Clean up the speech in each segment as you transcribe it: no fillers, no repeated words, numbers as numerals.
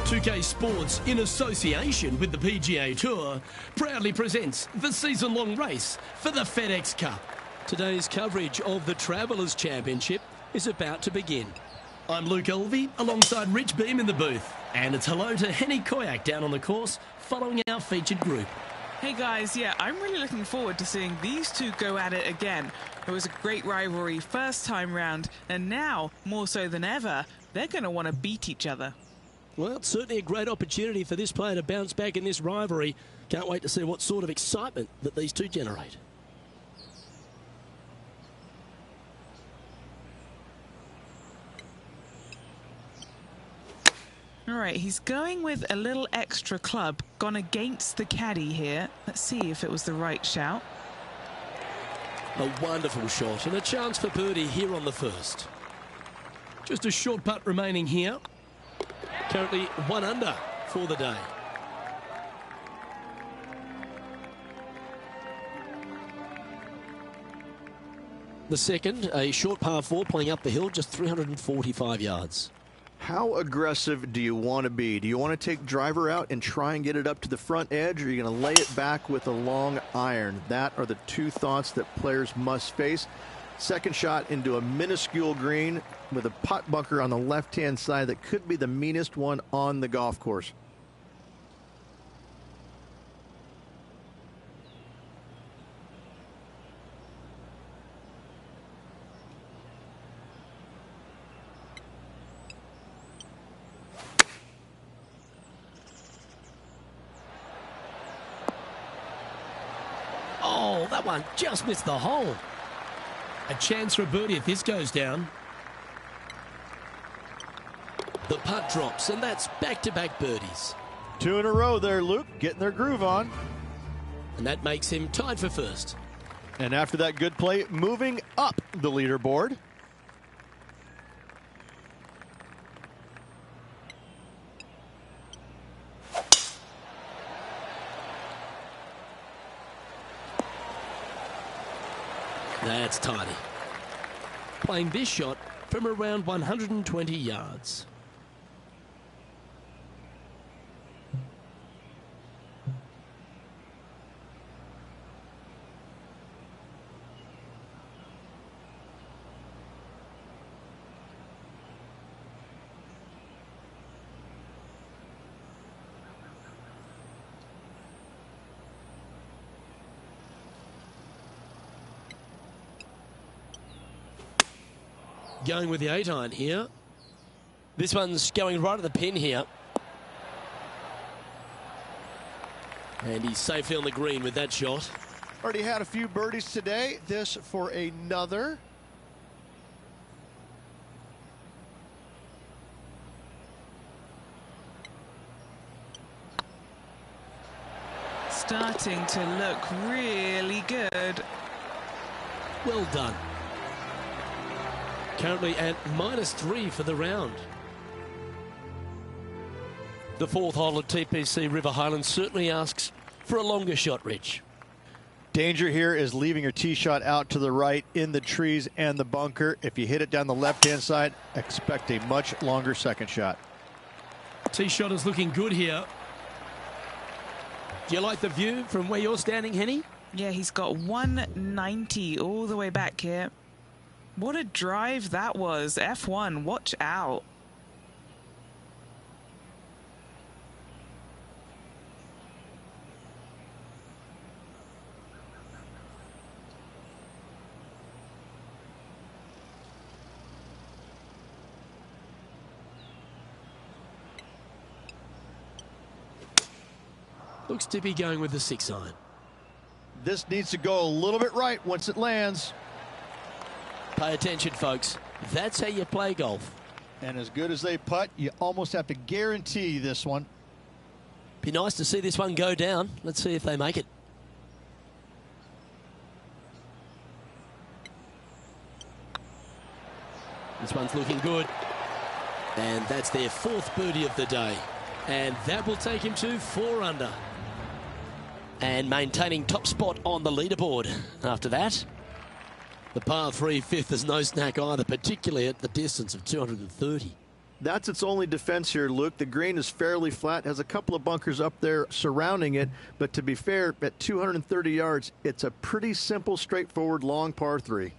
2K Sports, in association with the PGA Tour, proudly presents the season-long race for the FedEx Cup. Today's coverage of the Travellers Championship is about to begin. I'm Luke Elvey, alongside Rich Beam in the booth. And it's hello to Henny Koyak down on the course, following our featured group. Hey guys, yeah, I'm really looking forward to seeing these two go at it again. It was a great rivalry first time round, and now, more so than ever, they're going to want to beat each other. Well, it's certainly a great opportunity for this player to bounce back in this rivalry. Can't wait to see what sort of excitement that these two generate. All right, he's going with a little extra club, gone against the caddy here. Let's see if it was the right shout. A wonderful shot and a chance for birdie here on the first. Just a short putt remaining here. Currently 1 under for the day. The second, a short par 4 playing up the hill, just 345 yards. How aggressive do you want to be? Do you want to take driver out and try and get it up to the front edge, or are you going to lay it back with a long iron? That are the two thoughts that players must face. Second shot into a minuscule green with a putt bunker on the left-hand side that could be the meanest one on the golf course. Oh, that one just missed the hole. A chance for a birdie if this goes down. The putt drops, and that's back-to-back birdies. 2 in a row there, Luke, getting their groove on. And that makes him tied for first. And after that good play, moving up the leaderboard. That's tidy. Playing this shot from around 120 yards. Going with the 8-iron here. This one's going right at the pin here. And he's safely on the green with that shot. Already had a few birdies today. This for another. Starting to look really good. Well done. Currently at -3 for the round. The fourth hole at TPC River Highlands certainly asks for a longer shot, Rich. Danger here is leaving your tee shot out to the right in the trees and the bunker. If you hit it down the left-hand side, expect a much longer second shot. Tee shot is looking good here. Do you like the view from where you're standing, Henny? Yeah, he's got 190 all the way back here. What a drive that was. F1, watch out. Looks to be going with the 6-iron. This needs to go a little bit right once it lands. Pay attention, folks. That's how you play golf. And as good as they putt, you almost have to guarantee this one. Be nice to see this one go down. Let's see if they make it. This one's looking good. And that's their 4th birdie of the day. And that will take him to 4 under. And maintaining top spot on the leaderboard after that. The par 3 fifth is no snack either, particularly at the distance of 230. That's its only defense here, Luke. The green is fairly flat, has a couple of bunkers up there surrounding it, but to be fair, at 230 yards, it's a pretty simple, straightforward, long par 3.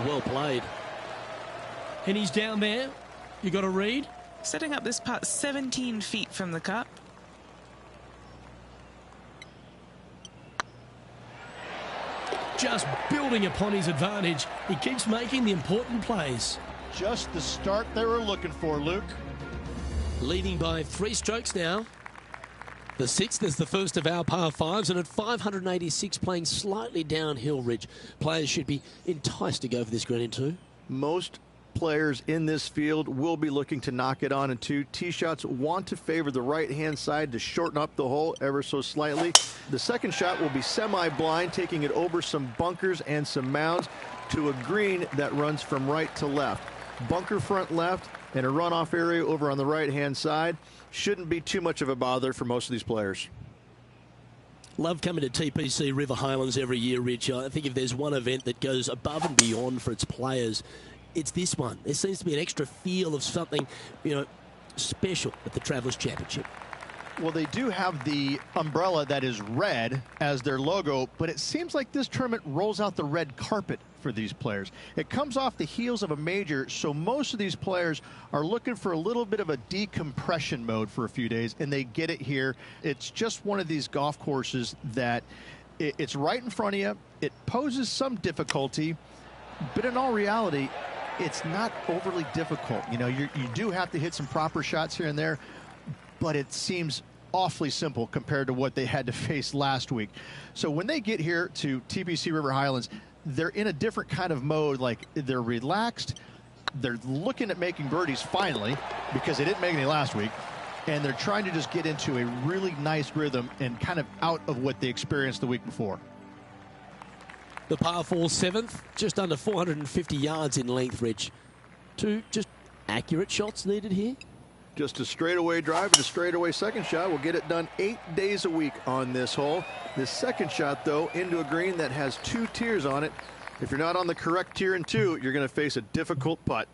Well played. And he's down there. You got to read. Setting up this putt 17 feet from the cup. Just building upon his advantage. He keeps making the important plays. Just the start they were looking for, Luke. Leading by 3 strokes now. The 6th is the first of our par 5s, and at 586 playing slightly downhill, Rich. Players should be enticed to go for this green in 2. Most players in this field will be looking to knock it on in 2. Tee shots want to favor the right-hand side to shorten up the hole ever so slightly. The second shot will be semi-blind, taking it over some bunkers and some mounds to a green that runs from right to left. Bunker front left and a runoff area over on the right-hand side. Shouldn't be too much of a bother for most of these players. Love coming to TPC River Highlands every year, Rich. I think if there's one event that goes above and beyond for its players, it's this one. There seems to be an extra feel of something, special at the Travelers Championship. Well, they do have the umbrella that is red as their logo, but it seems like this tournament rolls out the red carpet for these players. It comes off the heels of a major, so most of these players are looking for a little bit of a decompression mode for a few days, and they get it here. It's just one of these golf courses that it's right in front of you. It poses some difficulty, but in all reality, it's not overly difficult. You do have to hit some proper shots here and there, but it seems awfully simple compared to what they had to face last week. So when they get here to TPC River Highlands, they're in a different kind of mode. Like, they're relaxed. They're looking at making birdies finally, because they didn't make any last week. And they're trying to just get into a really nice rhythm and kind of out of what they experienced the week before. The par 4 7th, just under 450 yards in length, Rich. 2 just accurate shots needed here. Just a straightaway drive and a straightaway second shot will get it done 8 days a week on this hole. This second shot, though, into a green that has 2 tiers on it. If you're not on the correct tier in 2, you're going to face a difficult putt.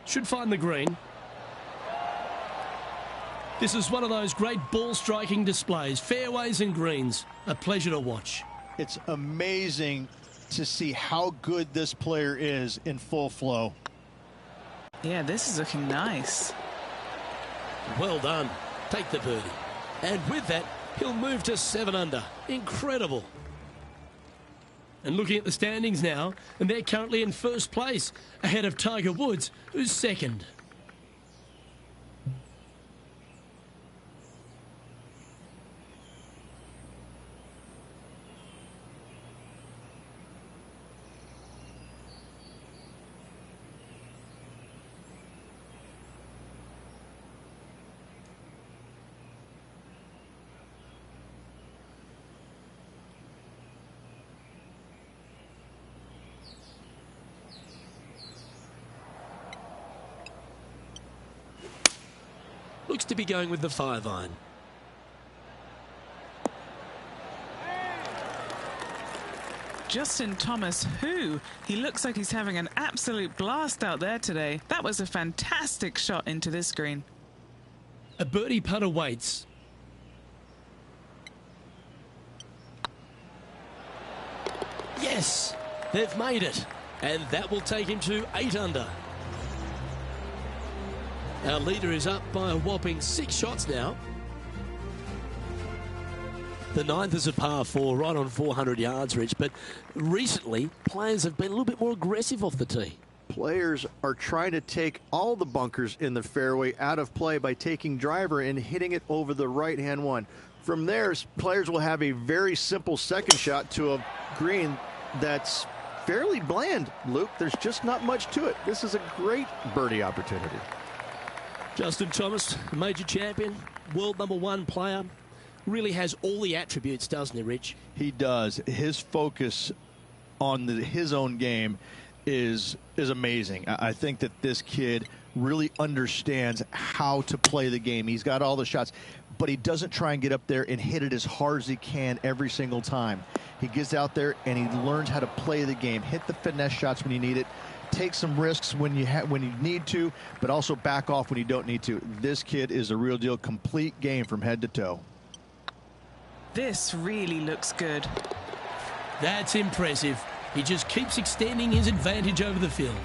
Should find the green. This is one of those great ball striking displays. Fairways and greens. A pleasure to watch. It's amazing to see how good this player is in full flow. Yeah, this is looking nice. Well done. Take the birdie. And with that, he'll move to 7 under. Incredible. And looking at the standings now, and they're currently in first place, ahead of Tiger Woods, who's second. Looks to be going with the 5-iron. Justin Thomas, he looks like he's having an absolute blast out there today. That was a fantastic shot into this green. A birdie putt awaits. Yes, they've made it. And that will take him to 8 under. Our leader is up by a whopping 6 shots now. The 9th is a par 4, right on 400 yards, Rich. But recently, players have been a little bit more aggressive off the tee. Players are trying to take all the bunkers in the fairway out of play by taking driver and hitting it over the right-hand one. From there, players will have a very simple second shot to a green that's fairly bland, Luke. There's just not much to it. This is a great birdie opportunity. Justin Thomas, major champion, world #1 player, really has all the attributes, doesn't he, Rich? He does. His focus on his own game is amazing. I think that this kid really understands how to play the game. He's got all the shots, but he doesn't try and get up there and hit it as hard as he can every single time. He gets out there and he learns how to play the game, hit the finesse shots when you need it, take some risks when you need to, but also back off when you don't need to. This kid is a real deal, complete game from head to toe. This really looks good. That's impressive. He just keeps extending his advantage over the field.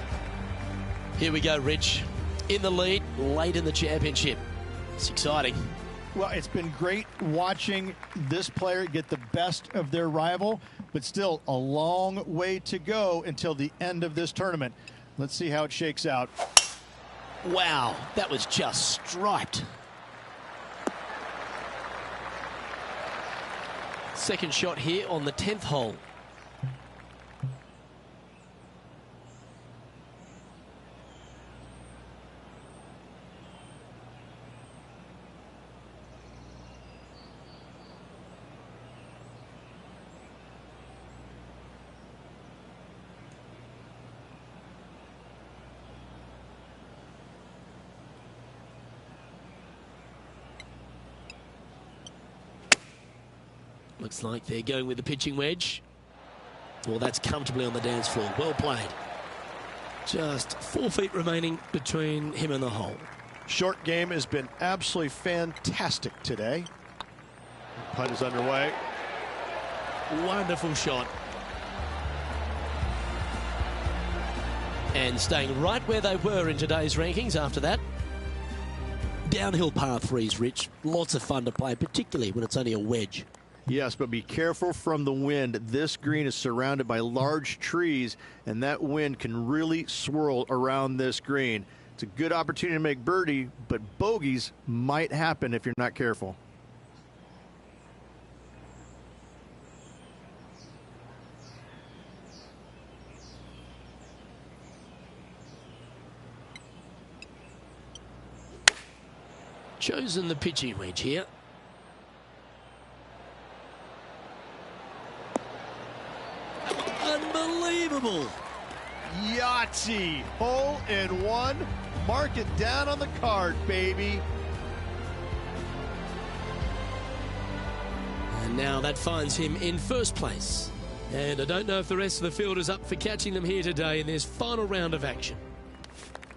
Here we go, Rich. In the lead, late in the championship. It's exciting. Well, it's been great watching this player get the best of their rival, but still a long way to go until the end of this tournament. Let's see how it shakes out. Wow, that was just striped. Second shot here on the 10th hole. Looks like they're going with the pitching wedge. Well, that's comfortably on the dance floor. Well played. Just 4 feet remaining between him and the hole. Short game has been absolutely fantastic today. Putt is underway. Wonderful shot. And staying right where they were in today's rankings after that. Downhill par threes, Rich. Lots of fun to play, particularly when it's only a wedge. Yes, but be careful from the wind. This green is surrounded by large trees, and that wind can really swirl around this green. It's a good opportunity to make birdie, but bogeys might happen if you're not careful. Chosen the pitching wedge here. Unbelievable. Yahtzee, hole in one. Mark it down on the card, baby. And now that finds him in first place. And I don't know if the rest of the field is up for catching them here today in this final round of action.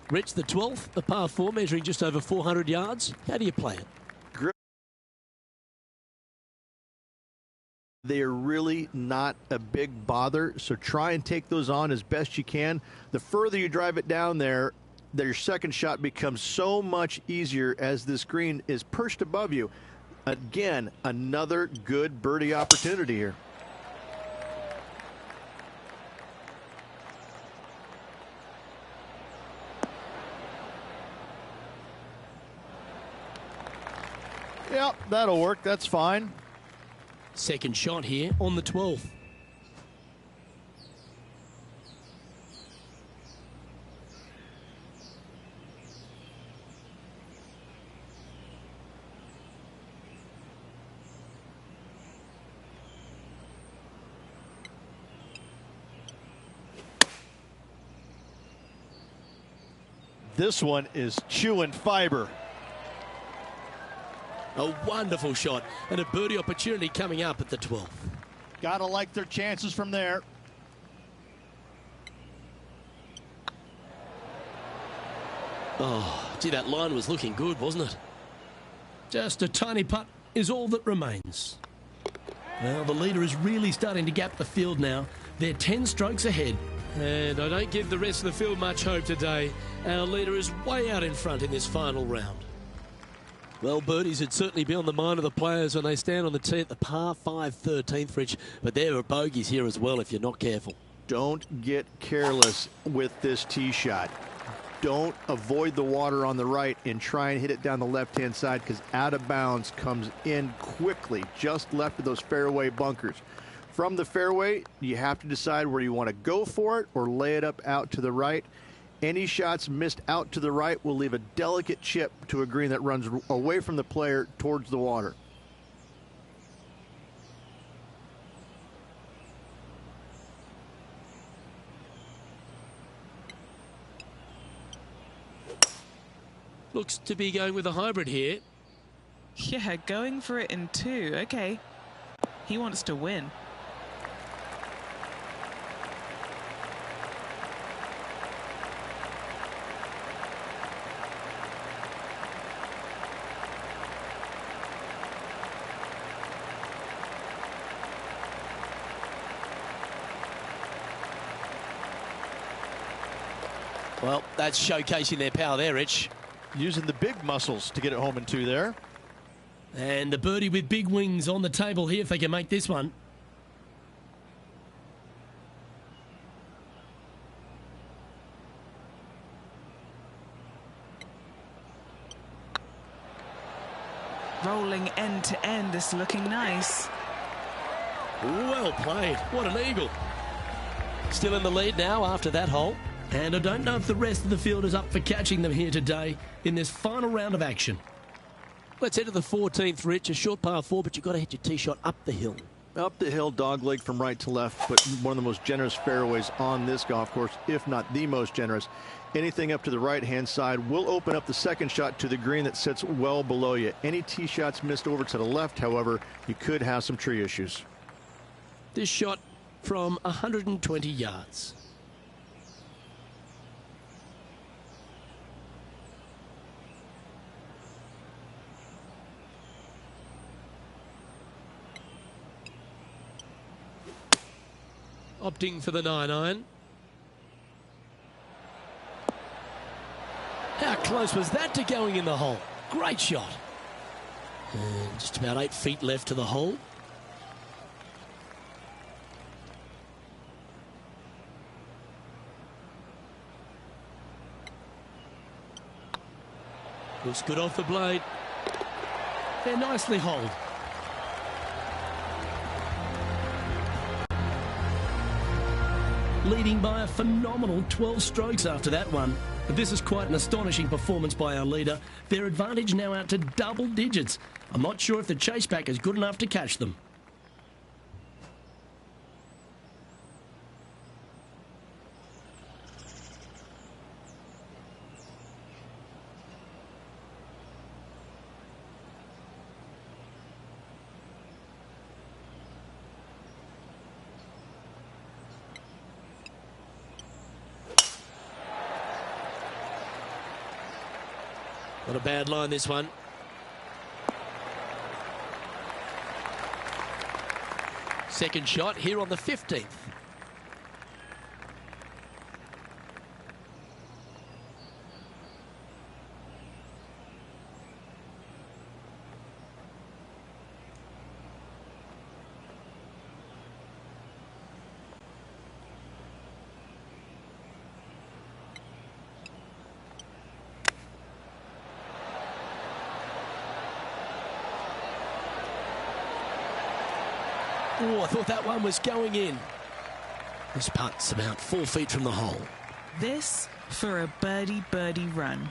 Rich, the 12th, a par 4 measuring just over 400 yards. How do you play it? They are really not a big bother, so try and take those on as best you can. The further you drive it down there, your second shot becomes so much easier as this green is perched above you. Again, another good birdie opportunity here. Yep, that'll work. That's fine. Second shot here on the 12th. This one is chewing fiber. A wonderful shot and a birdie opportunity coming up at the 12th. Gotta like their chances from there. Oh, gee, that line was looking good, wasn't it? Just a tiny putt is all that remains. Well, the leader is really starting to gap the field now. They're 10 strokes ahead. And I don't give the rest of the field much hope today. Our leader is way out in front in this final round. Well, birdies would certainly be on the mind of the players when they stand on the tee at the par 5 13th, Rich. But there are bogeys here as well if you're not careful. Don't get careless with this tee shot. Don't avoid the water on the right and try and hit it down the left-hand side, because out of bounds comes in quickly, just left of those fairway bunkers. From the fairway, you have to decide where you want to go for it or lay it up out to the right. Any shots missed out to the right will leave a delicate chip to a green that runs away from the player towards the water. Looks to be going with a hybrid here. Yeah, going for it in two. Okay. He wants to win. Well, that's showcasing their power there, Rich. Using the big muscles to get it home in two there. And the birdie with big wings on the table here if they can make this one. Rolling end to end, this looking nice. Well played. What an eagle. Still in the lead now after that hole. And I don't know if the rest of the field is up for catching them here today in this final round of action. Let's head to the 14th, Rich. A short par 4, but you've got to hit your tee shot up the hill. Up the hill, dogleg from right to left, but one of the most generous fairways on this golf course, if not the most generous. Anything up to the right-hand side will open up the second shot to the green that sits well below you. Any tee shots missed over to the left, however, you could have some tree issues. This shot from 120 yards. Opting for the 9-iron. How close was that to going in the hole? Great shot. And just about 8 feet left to the hole. Looks good off the blade. They're nicely holed. Leading by a phenomenal 12 strokes after that one. But this is quite an astonishing performance by our leader. Their advantage now out to double digits. I'm not sure if the chase back is good enough to catch them. Not a bad line, this one. Second shot here on the 15th. Oh, I thought that one was going in. This putt's about 4 feet from the hole. This for a birdie run.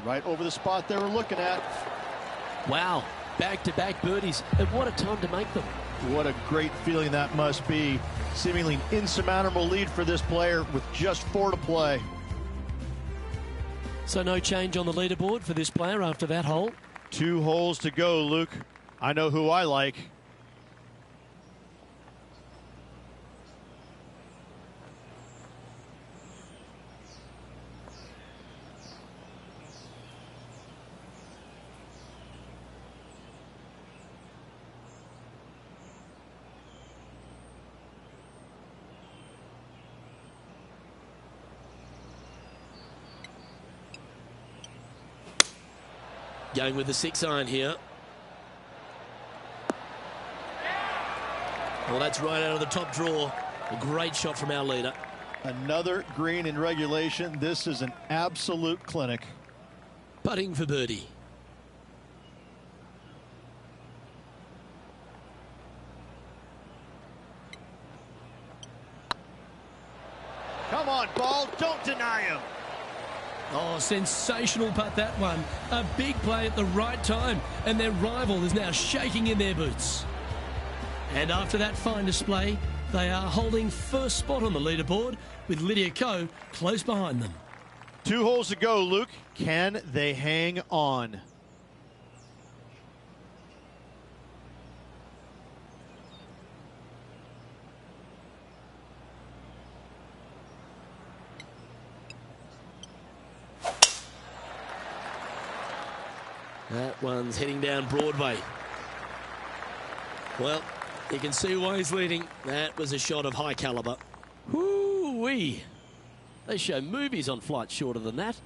Right over the spot they were looking at. Wow, back-to-back birdies, and what a time to make them. What a great feeling that must be. Seemingly an insurmountable lead for this player with just 4 to play. So no change on the leaderboard for this player after that hole. 2 holes to go, Luke. I know who I like. Going with the 6-iron here. Well, that's right out of the top draw. A great shot from our leader. Another green in regulation. This is an absolute clinic. Putting for birdie. Come on, ball. Don't deny him. Oh, sensational putt, that one. A big play at the right time, and their rival is now shaking in their boots. And after that fine display, they are holding first spot on the leaderboard, with Lydia Ko close behind them. 2 holes to go, Luke. Can they hang on? That one's heading down Broadway. Well, you can see why he's leading. That was a shot of high caliber. Whoo-wee. They show movies on flights shorter than that.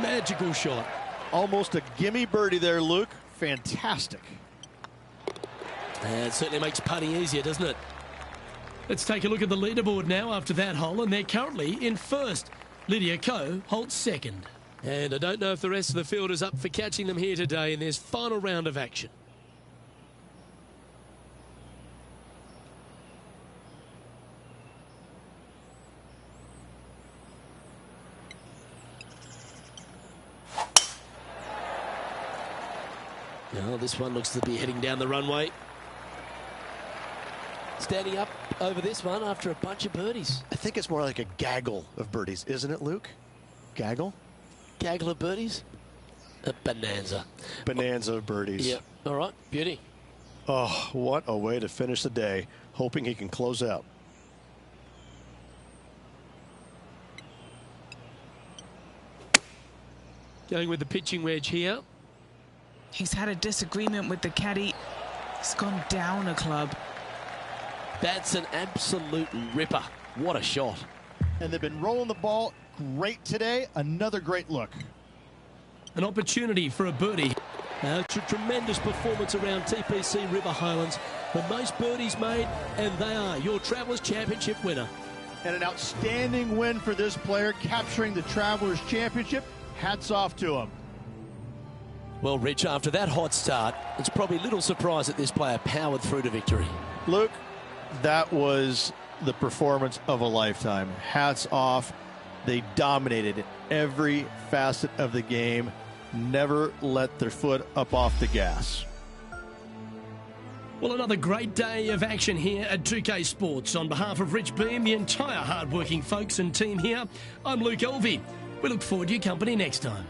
Magical shot. Almost a gimme birdie there, Luke. Fantastic. It certainly makes putting easier, doesn't it? Let's take a look at the leaderboard now after that hole, and they're currently in first. Lydia Ko holds second. And I don't know if the rest of the field is up for catching them here today in this final round of action. Now, this one looks to be heading down the runway. Standing up over this one after a bunch of birdies. I think it's more like a gaggle of birdies, isn't it, Luke? Gaggle? Gaggle of birdies? A bonanza. Bonanza of birdies. Yep. All right. Beauty. Oh, what a way to finish the day. Hoping he can close out. Going with the pitching wedge here. He's had a disagreement with the caddy. He's gone down a club. That's an absolute ripper. What a shot. And they've been rolling the ball great today. Another great look. An opportunity for a birdie. Tremendous performance around TPC River Highlands. The most birdies made, and they are your Travelers Championship winner. And an outstanding win for this player, capturing the Travelers Championship. Hats off to him. Well, Rich, after that hot start, it's probably little surprise that this player powered through to victory. Luke, that was the performance of a lifetime. Hats off. They dominated every facet of the game. Never let their foot up off the gas. Well, another great day of action here at 2K Sports. On behalf of Rich Beam, the entire hard-working folks and team here, I'm Luke Elvey. We look forward to your company next time.